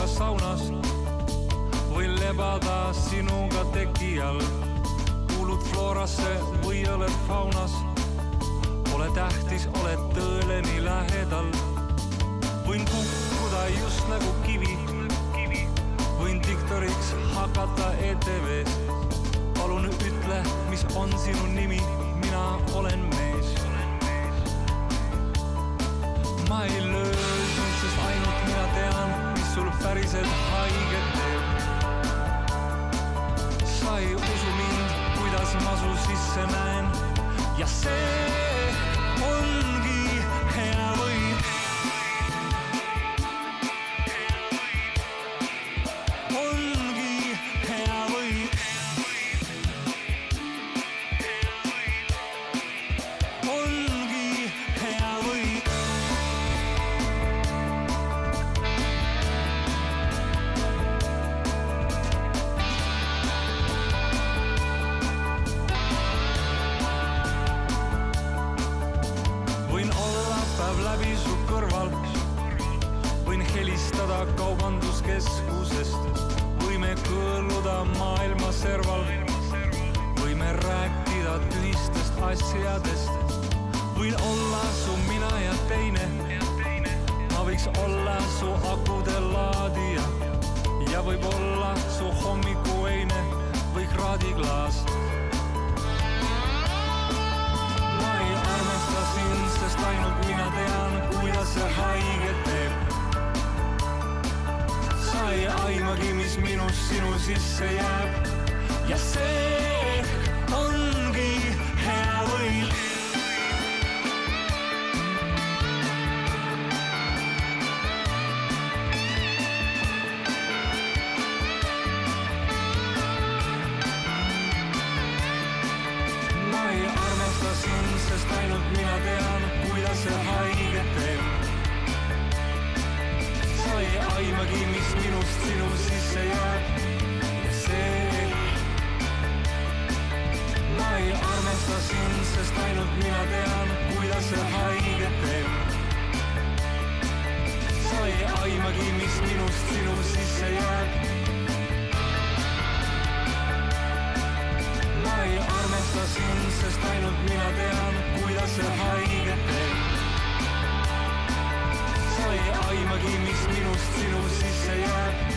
sinuga saunas, võin lebada sinuga teki all. Kuulud Florasse või oled faunas, ole tähtis, oled tõele nii lähedal. Võin kukkuda just nagu kivi, võin diktoriks hakata ETV-s. Palun ütle, mis on sinu nimi, mina olen mees. Ma ei löö, sest ainult mina tean, mis sul päriselt haiget teeb. Sa ei usu mind, kuidas ma su sisse näen, ja see ongi hea või. Ongi hea või. Ongi hea või. Võin olla päev läbi su kõrval, võin helistada kaubanduskeskusest, võime kõõluda maailma serval, võime rääkida tühistest asjadest. Võin olla su mina ja teine, ma võiks olla su akude laadija ja võib olla su hommikueine või kraadiklaas. Ma ei armasta sind, sest ainult mina tean, kuidas see haiget teeb. Sa ei aimagi, mis minus sinu sisse jääb, ja see ongi hea või. Ma ei armasta sind, sest ainult mina tean, kuidas see haiget teeb. Sa ei aimagi, mis minust sinu sisse jääb, ja see. Ma ei armasta sind, sest ainult mina tean, kuidas see haiget teeb. Sa ei aimagi, mis minust sinu sisse jääb. Ma ei armasta sind, sest ainult mina tean, kuidas see haiget teeb. Sa ei aimagi, mis minust sinu sisse jääb.